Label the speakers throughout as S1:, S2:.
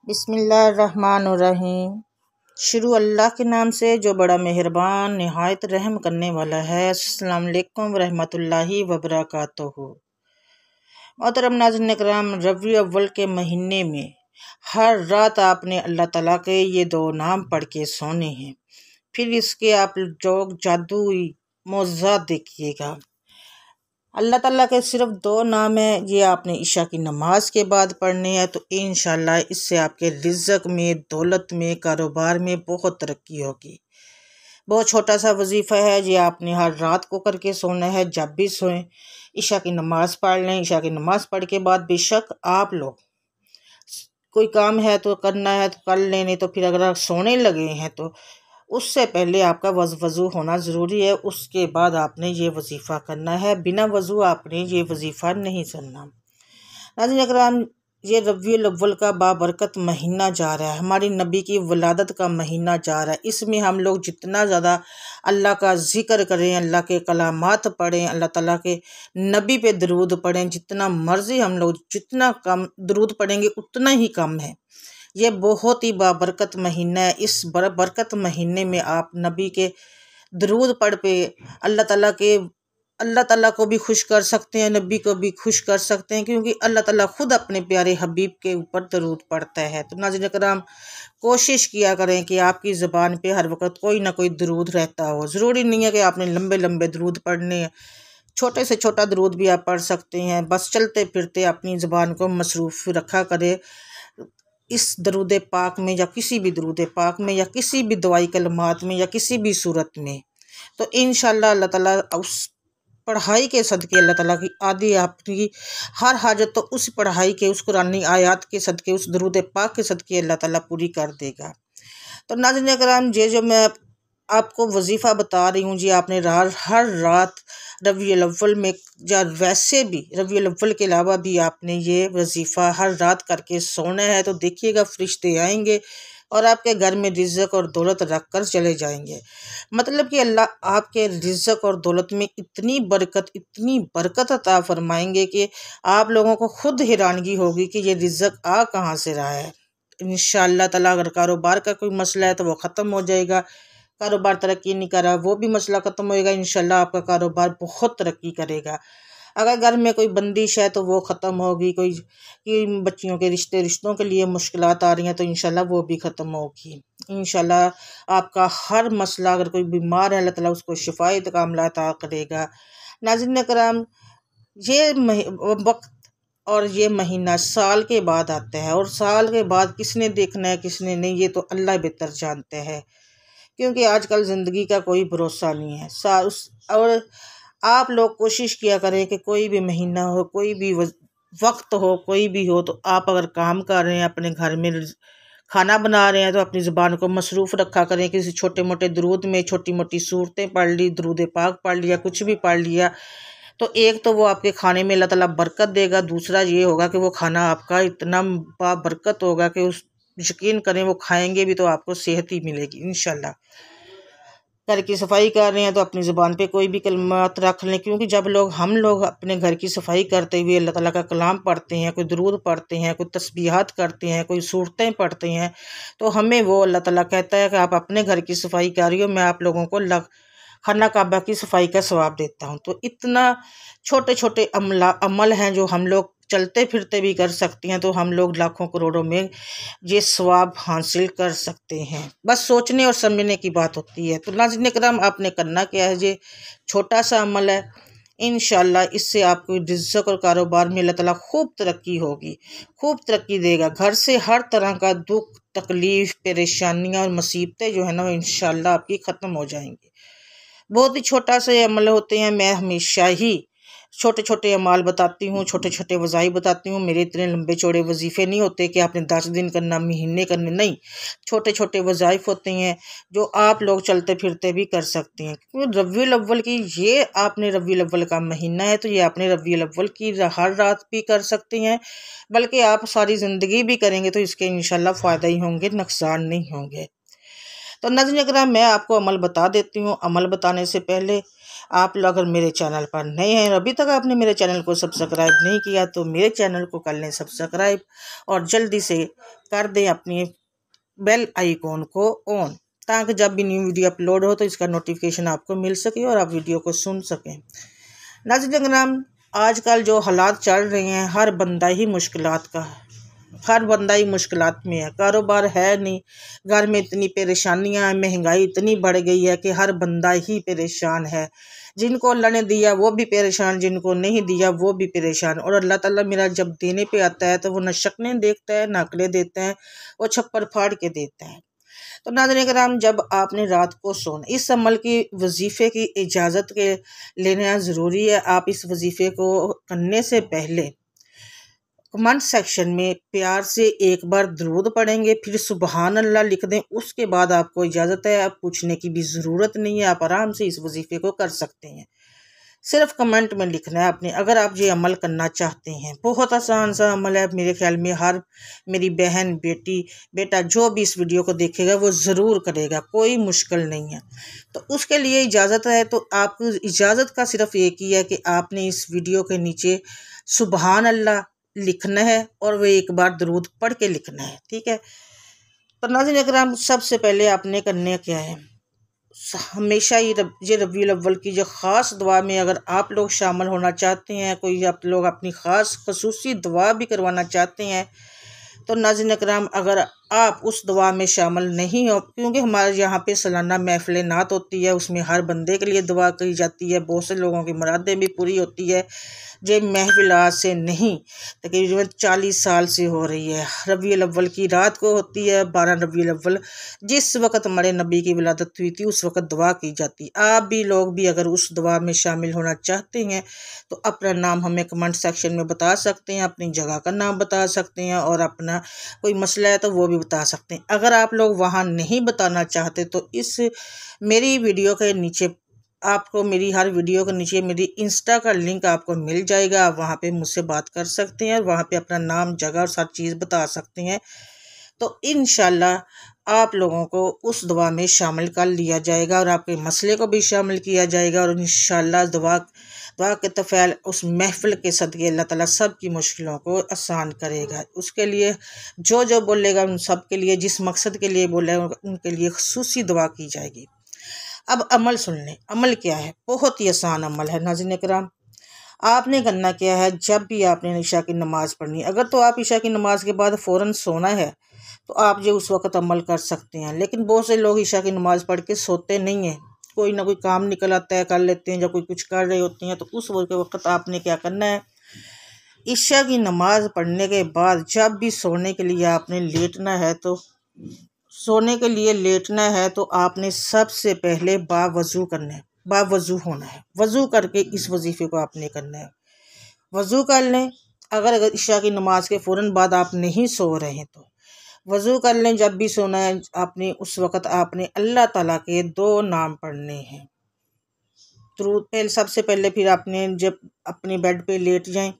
S1: बिस्मिल्लाहिर्रहमानिर्रहीम। शुरू अल्लाह के नाम से जो बड़ा मेहरबान निहायत रहम करने वाला है। अस्सलाम वालेकुम रहमतुल्लाहि व बरकातुहू। मोहतरम नाज़रीन किराम, रबी अव्वल के महीने में हर रात आपने अल्लाह ताला के ये दो नाम पढ़ के सोने हैं। फिर इसके आप जो जादुई मौज़ात देखिएगा। अल्लाह ताला के सिर्फ दो नाम हैं, ये आपने इशा की नमाज के बाद पढ़ने हैं। तो इंशाल्लाह इससे आपके रिज़्क़ में, दौलत में, कारोबार में बहुत तरक्की होगी। बहुत छोटा सा वजीफ़ा है, ये आपने हर रात को करके सोना है। जब भी सोएं इशा की नमाज पढ़ लें। इशा की नमाज पढ़ के बाद बेशक आप लोग कोई काम है तो करना है तो कर लें, नहीं तो फिर अगर आप सोने लगे हैं तो उससे पहले आपका वज़ू होना ज़रूरी है। उसके बाद आपने ये वजीफ़ा करना है। बिना वज़ू आपने ये वजीफ़ा नहीं करना। नाज़रीन इकराम, ये रबीउल अव्वल का बाबरकत महीना जा रहा है, हमारी नबी की वलादत का महीना जा रहा है। इसमें हम लोग जितना ज़्यादा अल्लाह का ज़िक्र करें, अल्लाह के कलामात पढ़ें, अल्लाह ताला के नबी पे दरूद पढ़ें, जितना मर्ज़ी हम लोग जितना कम दरूद पढ़ेंगे उतना ही कम है। ये बहुत ही बाबरकत महीना है। इस बरकत महीने में आप नबी के दरूद पढ़ पे अल्लाह ताला को भी खुश कर सकते हैं, नबी को भी खुश कर सकते हैं, क्योंकि अल्लाह ताला खुद अपने प्यारे हबीब के ऊपर दरूद पढ़ता है। तो नाज़रीन करम, कोशिश किया करें कि आपकी ज़बान पे हर वक्त कोई ना कोई दरूद रहता हो। ज़रूरी नहीं है कि आपने लंबे लंबे दरूद पढ़ने हैं, छोटे से छोटा दरूद भी आप पढ़ सकते हैं। बस चलते फिरते अपनी ज़बान को मसरूफ़ रखा करें इस दरूद पाक में, या किसी भी दरूद पाक में, या किसी भी दवाई कलमात में, या किसी भी सूरत में। तो इंशाअल्लाह अल्लाह ताला उस पढ़ाई के सदके अल्लाह ताला की आदि आपकी हर हाजत तो उस पढ़ाई के, उस कुरानी आयात के सदके, उस दरूद पाक के सदके अल्लाह ताला पूरी कर देगा। तो नाज़रीन करम, ये जो मैं आपको वजीफ़ा बता रही हूँ जी, आपने हर रात रबीउल अव्वल में, या वैसे भी रबीउल अव्वल के अलावा भी आपने ये वजीफ़ा हर रात करके सोना है। तो देखिएगा फरिश्ते आएंगे और आपके घर में रिज़्क़ और दौलत रख कर चले जाएंगे। मतलब कि अल्लाह आपके रिज़्क़ और दौलत में इतनी बरकत अता फरमाएंगे कि आप लोगों को खुद हैरानगी होगी कि ये रिज़्क़ आ कहाँ से रहा है। इंशाअल्लाह ताला अगर कारोबार का कोई मसला है तो वो ख़त्म हो जाएगा। कारोबार तरक्की नहीं कर रहा, वो भी मसला ख़त्म होएगा। इंशाअल्लाह आपका कारोबार बहुत तरक्की करेगा। अगर घर में कोई बंदिश है तो वो ख़त्म होगी। कोई कि बच्चियों के रिश्तों के लिए मुश्किलात आ रही हैं तो इंशाअल्लाह वो भी ख़त्म होगी। इंशाअल्लाह आपका हर मसला, अगर कोई बीमार है अल्लाह ताला उसको शिफाए कामिला अता करेगा। नाज़रीन करम, ये वक्त और ये महीना साल के बाद आता है, और साल के बाद किसने देखना है किसने नहीं, ये तो अल्लाह बेहतर जानते हैं, क्योंकि आजकल ज़िंदगी का कोई भरोसा नहीं है। और आप लोग कोशिश किया करें कि कोई भी महीना हो, कोई भी वक्त हो, कोई भी हो, तो आप अगर काम कर रहे हैं, अपने घर में खाना बना रहे हैं, तो अपनी ज़बान को मसरूफ़ रखा करें। किसी छोटे मोटे दरूद में छोटी मोटी सूरतें पढ़ ली, दरूद पाक पढ़ लिया, कुछ भी पढ़ लिया, तो एक तो वो आपके खाने में अल्लाह ताला बरकत देगा। दूसरा ये होगा कि वो खाना आपका इतना बरकत होगा कि उस यकीन करें वो खाएंगे भी तो आपको सेहत ही मिलेगी इंशाल्लाह। घर की सफाई कर रहे हैं तो अपनी ज़ुबान पे कोई भी कलमात रख लें, क्योंकि जब हम लोग अपने घर की सफाई करते हुए अल्लाह ताला का कलाम पढ़ते हैं, कोई दरूद पढ़ते हैं, कोई तस्बीहात करते हैं, कोई सूरतें पढ़ते हैं, तो हमें वो अल्लाह ताला कहता है कि आप अपने घर की सफाई कर रही हो, मैं आप लोगों को खाना काबा की सफाई का सवाब देता हूँ। तो इतना छोटे छोटे अमल हैं जो हम लोग चलते फिरते भी कर सकते हैं, तो हम लोग लाखों करोड़ों में ये सवाब हासिल कर सकते हैं। बस सोचने और समझने की बात होती है। तो नाज़रीन करम, आपने करना क्या है, ये छोटा सा अमल है। इंशाअल्लाह इससे आपको रिज़्क़ और कारोबार में अल्लाह ताला खूब तरक्की होगी, खूब तरक्की देगा। घर से हर तरह का दुख तकलीफ़ परेशानियाँ और मुसीबतें जो है ना, वो इंशाअल्लाह आपकी ख़त्म हो जाएंगी। बहुत ही छोटा से अमल होते हैं। मैं हमेशा ही छोटे छोटे अमाल बताती हूँ, छोटे छोटे वज़ाइफ बताती हूँ। मेरे इतने लंबे चौड़े वजीफ़े नहीं होते कि आपने 10 दिन करना, महीने करने, नहीं। छोटे छोटे वज़ाइफ होते हैं जो आप लोग चलते फिरते भी कर सकते हैं। क्योंकि रबीउल अव्वल की ये आपने रबीउल अव्वल का महीना है, तो ये आपने रबीउल अव्वल की हर रात भी कर सकते हैं, बल्कि आप सारी ज़िंदगी भी करेंगे तो इसके इंशाल्लाह फ़ायदा ही होंगे, नुकसान नहीं होंगे। तो नाज़रीन करम, मैं आपको अमल बता देती हूँ। अमल बताने से पहले आप लोग अगर मेरे चैनल पर नए हैं, अभी तक आपने मेरे चैनल को सब्सक्राइब नहीं किया तो मेरे चैनल को कर लें सब्सक्राइब और जल्दी से कर दें अपनी बेल आइकॉन को ऑन, ताकि जब भी न्यू वीडियो अपलोड हो तो इसका नोटिफिकेशन आपको मिल सके और आप वीडियो को सुन सकें। नाज़रीन किराम, आजकल जो हालात चल रहे हैं, हर बंदा ही मुश्किलात में है। कारोबार है नहीं, घर में इतनी परेशानियां हैं, महंगाई इतनी बढ़ गई है कि हर बंदा ही परेशान है। जिनको अल्लाह ने दिया वो भी परेशान, जिनको नहीं दिया वो भी परेशान। और अल्लाह ताला मेरा जब देने पे आता है तो वो न शक्लें देखता है, न अकलें देता है, वो छप्पर फाड़ के देता है। तो नाज़रीन किराम, जब आपने रात को सोना, इस अमल की वजीफ़े की इजाज़त के लेना ज़रूरी है। आप इस वजीफ़े को करने से पहले कमेंट सेक्शन में प्यार से एक बार दरूद पढ़ेंगे, फिर सुबहान अल्लाह लिख दें। उसके बाद आपको इजाज़त है, आप पूछने की भी ज़रूरत नहीं है, आप आराम से इस वजीफ़े को कर सकते हैं। सिर्फ कमेंट में लिखना है आपने, अगर आप ये अमल करना चाहते हैं। बहुत आसान सा अमल है, मेरे ख्याल में हर मेरी बहन, बेटी, बेटा जो भी इस वीडियो को देखेगा वो ज़रूर करेगा, कोई मुश्किल नहीं है। तो उसके लिए इजाज़त है, तो आपको इजाज़त का सिर्फ एक ही है कि आपने इस वीडियो के नीचे सुबहान अल्लाह लिखना है और वो एक बार दरूद पढ़ के लिखना है, ठीक है। तो नाज़रीन इकराम, सबसे पहले आपने करना क्या है, हमेशा ये रबीउल अव्वल की जो ख़ास दुआ में अगर आप लोग शामिल होना चाहते हैं, कोई आप लोग अपनी ख़ास खसूसी दुआ भी करवाना चाहते हैं, तो नाज़रीन इकराम अगर आप उस दुआ में शामिल नहीं हो, क्योंकि हमारे यहाँ पे सालाना महफ़िल नात होती है, उसमें हर बंदे के लिए दुआ की जाती है, बहुत से लोगों की मुरादें भी पूरी होती है। ये महफ़िल आज से नहीं, तकरीबन 40 साल से हो रही है। रबीउल अव्वल की रात को होती है, 12 रबीउल अव्वल, जिस वक़्त हमारे नबी की विलादत हुई थी उस वक़्त दुआ की जाती। आप भी लोग भी अगर उस दुआ में शामिल होना चाहते हैं तो अपना नाम हमें कमेंट सेक्शन में बता सकते हैं, अपनी जगह का नाम बता सकते हैं और अपना कोई मसला है तो वो भी बता सकते हैं। अगर आप लोग वहाँ नहीं बताना चाहते तो इस मेरी वीडियो के नीचे आपको, मेरी हर वीडियो के नीचे मेरी इंस्टा का लिंक आपको मिल जाएगा, आप वहाँ पे मुझसे बात कर सकते हैं और वहाँ पे अपना नाम, जगह और सब चीज़ बता सकते हैं। तो इंशाल्लाह आप लोगों को उस दुआ में शामिल कर लिया जाएगा और आपके मसले को भी शामिल किया जाएगा और इंशाल्लाह दुआ के तफ़ैल उस महफ़िल के सदक़े अल्लाह ताला सब की मुश्किलों को आसान करेगा। उसके लिए जो जो बोलेगा उन सब के लिए, जिस मकसद के लिए बोलेगा उनके लिए ख़ुसूसी दुआ की जाएगी। अब अमल सुन लें। अमल क्या है, बहुत ही आसान अमल है नाज़रीन किराम। आपने करना क्या है, जब भी आपने इशा की नमाज़ पढ़नी है, अगर तो आप इशा की नमाज़ के बाद फ़ौरन सोना है तो आप जो उस वक़्त अमल कर सकते हैं। लेकिन बहुत से लोग इशा की नमाज़ पढ़ के सोते नहीं हैं, कोई ना कोई काम निकल आता है, कर लेते हैं, या कोई कुछ कर रहे होते हैं। तो उस वक़्त आपने क्या करना है, इशा की नमाज़ पढ़ने के बाद जब भी सोने के लिए आपने लेटना है तो आपने सबसे पहले बावज़ू करना है, बावज़ू होना है। वज़ू करके इस वजीफ़े को आपने करना है। वज़ू कर लें, अगर इशा की नमाज़ के फ़ौरन बाद आप नहीं सो रहे हैं तो वज़ू कर लें। जब भी सोना है आपने, उस वक़्त आपने अल्लाह ताला के 2 नाम पढ़ने हैं। सबसे पहले फिर आपने जब अपने बेड पे लेट जाएं,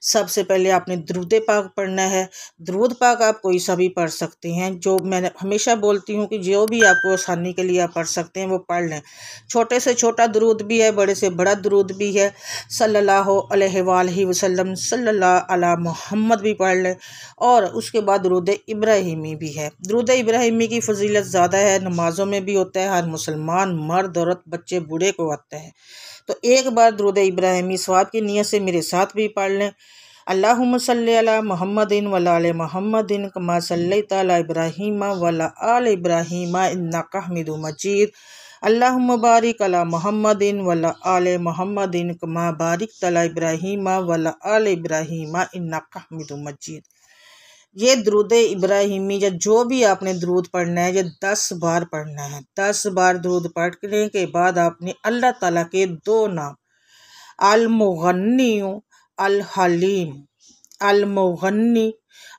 S1: सबसे पहले आपने दरूद पाक पढ़ना है। दरूद पाक आप कोई सा भी पढ़ सकते हैं, जो मैंने हमेशा बोलती हूँ कि जो भी आपको आसानी के लिए आप पढ़ सकते हैं वो पढ़ लें। छोटे से छोटा दरूद भी है, बड़े से बड़ा दरूद भी है। सल्लल्लाहु अलैहि वसल्लम, सल्लल्लाहु अला मुहम्मद भी पढ़ लें और उसके बाद दरूद इब्राहिमी भी है। दरूद इब्राहिमी की फजीलत ज़्यादा है, नमाज़ों में भी होता है, हर मुसलमान मर्द, औरत, बच्चे, बूढ़े को आता है। तो एक बार दरूद इब्राहिमी सवाब की नियत से मेरे साथ भी पढ़ लें। अल्लाहुम्मा सल्ली अला मुहम्मदिन व अला आलि मुहम्मदिन कमा सल्लैता अला इब्राहीम व अला आलि इब्राहीम इन्नका हमीदुम मजीद। अल्लाहुम्मा बारिक अला मुहम्मदिन व अला आलि मुहम्मदिन कमा बारिकता अला इब्राहीम व अला आलि इब्राहीम इन्नका हमीदुम मजीद। ये दरूद इब्राहिमी या जो भी आपने दरूद पढ़ना है, ये 10 बार पढ़ना है। 10 बार दरूद पढ़ने के बाद आपने अल्लाह ताला के 2 नाम अल-मुग़न्नी, अल-हलीम, अल-मुग़न्नी,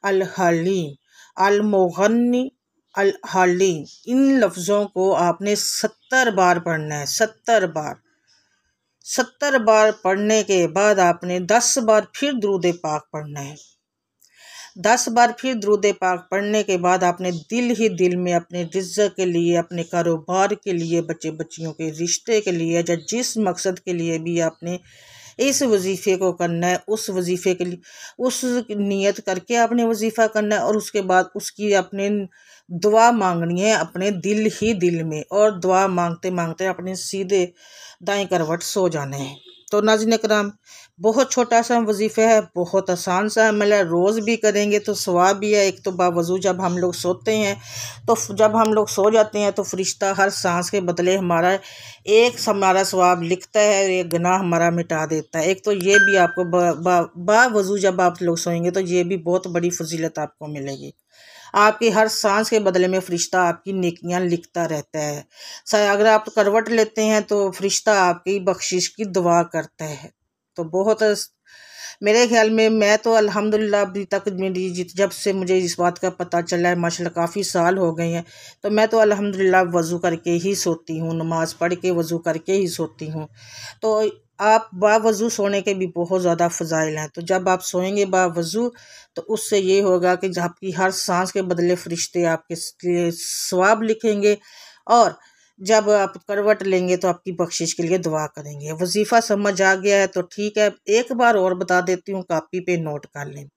S1: अल-हलीम, अल-मुग़न्नी, अल-हलीम, इन लफ्ज़ों को आपने 70 बार पढ़ना है। 70 बार। 70 बार पढ़ने के बाद आपने 10 बार फिर दरूद पाक पढ़ना है। 10 बार फिर दुरूद पाक पढ़ने के बाद आपने दिल ही दिल में अपने रिज़्क़ के लिए, अपने कारोबार के लिए, बच्चे बच्चियों के रिश्ते के लिए या जिस मकसद के लिए भी आपने इस वजीफ़े को करना है, उस वजीफ़े के लिए उस नियत करके आपने वजीफ़ा करना है और उसके बाद उसकी अपने दुआ मांगनी है अपने दिल ही दिल में, और दुआ मांगते मांगते अपने सीधे दाएं करवट सो जाना है। तो नाज़रीन कराम, बहुत छोटा सा वजीफ़ा है, बहुत आसान सा अमल है, रोज़ भी करेंगे तो सवाब भी है। एक तो बावजू जब हम लोग सोते हैं, तो जब हम लोग सो जाते हैं तो फरिश्ता हर सांस के बदले हमारा हमारा सवाब लिखता है और एक गुनाह हमारा मिटा देता है। एक तो ये भी आपको बावजू जब आप लोग सोएंगे तो ये भी बहुत बड़ी फजीलत आपको मिलेगी। आपकी हर सांस के बदले में फरिश्ता आपकी नेकियां लिखता रहता है। अगर आप करवट लेते हैं तो फरिश्ता आपकी बख्शिश की दुआ करता है। तो बहुत मेरे ख्याल में मैं तो अल्हम्दुलिल्लाह अभी तक मेरी जब से मुझे इस बात का पता चला है, माशाल्लाह काफ़ी साल हो गए हैं, तो मैं तो अल्हम्दुलिल्लाह वज़ू करके ही सोती हूँ, नमाज़ पढ़ के वज़ू करके ही सोती हूँ। तो आप बावज़ू सोने के भी बहुत ज़्यादा फ़ज़ाइल हैं। तो जब आप सोएंगे बावज़ू तो उससे ये होगा कि आपकी हर सांस के बदले फरिश्ते आपके लिए सवाब लिखेंगे, और जब आप करवट लेंगे तो आपकी बख्शिश के लिए दुआ करेंगे। वजीफ़ा समझ आ गया है तो ठीक है, एक बार और बता देती हूँ, कापी पे नोट कर लें।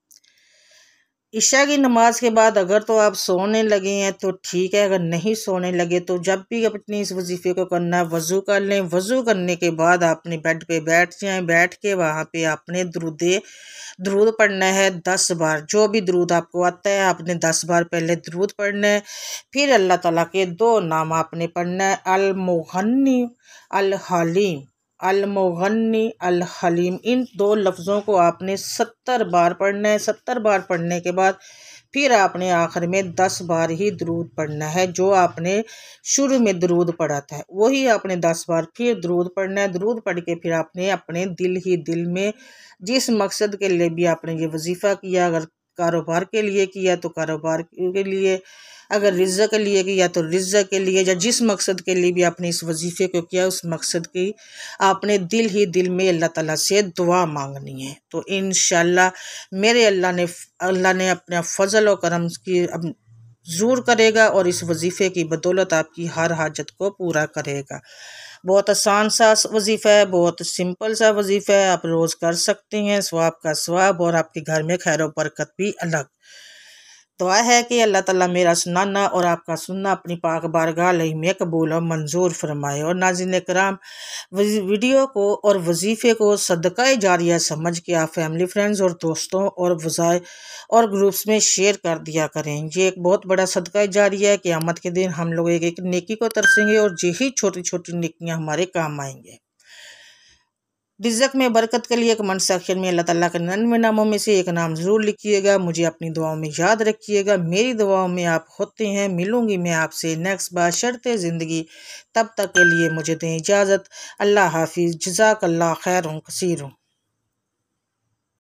S1: इशा की नमाज के बाद अगर तो आप सोने लगे हैं तो ठीक है, अगर नहीं सोने लगे तो जब भी अपनी इस वजीफ़े को करना है वज़ू कर लें। वज़ू करने के बाद आपने बेड पे बैठ जाएं, बैठ के वहाँ पे आपने दरूद पढ़ना है 10 बार। जो भी दरूद आपको आता है आपने 10 बार पहले दरूद पढ़ना है, फिर अल्लाह ताला के 2 नाम आपने पढ़ना है, अल मुग़न्नी अल हलीम, अल मुग़न्नी अल हलीम। इन 2 लफ्ज़ों को आपने 70 बार पढ़ना है। 70 बार पढ़ने के बाद फिर आपने आखिर में 10 बार ही दरूद पढ़ना है। जो आपने शुरू में दरूद पढ़ा था वही आपने 10 बार फिर दरूद पढ़ना है। दरूद पढ़ के फिर आपने अपने दिल ही दिल में जिस मकसद के लिए भी आपने ये वजीफ़ा किया, अगर कारोबार के लिए किया तो कारोबार के लिए, अगर रिज़्क़ के लिए किया तो रिज़्क़ के लिए, या जिस मकसद के लिए भी आपने इस वजीफ़े को किया उस मकसद की आपने दिल ही दिल में अल्लाह ताला से दुआ मांगनी है। तो इंशाअल्लाह मेरे अल्लाह ने अपना फ़ज़ल और करम की ज़रूर करेगा और इस वजीफ़े की बदौलत आपकी हर हाजत को पूरा करेगा। बहुत आसान सा वजीफ़ा है, बहुत सिंपल सा वजीफ़ा है, आप रोज़ कर सकते हैं। सवाब का सवाब और आपके घर में खैर व बरकत भी अलग। दुआ है कि अल्लाह ताला मेरा सुनाना और आपका सुनना अपनी पाक बारगाह में कबूल और मंजूर फरमाए। और नाज़रीन कराम, वीडियो को और वजीफ़े को सदका जारिया समझ के आप फैमिली फ्रेंड्स और दोस्तों और वज़ाए और ग्रुप्स में शेयर कर दिया करें। ये एक बहुत बड़ा सदका जारिया है। क़यामत के दिन हम लोग एक एक नेकी को तरसेंगे और यही छोटी छोटी नेकियां हमारे काम आएंगे। रिज़्क़ में बरकत के लिए कमेंट सेक्शन में अल्लाह ताला के 99 नामों में से एक नाम ज़रूर लिखिएगा। मुझे अपनी दुआओं में याद रखिएगा। मेरी दुआओं में आप होते हैं। मिलूंगी मैं आपसे नेक्स्ट बार शर्ते ज़िंदगी। तब तक के लिए मुझे दें इजाज़त। अल्लाह हाफिज़। जज़ाकल्लाह खैरुन कसीरुन।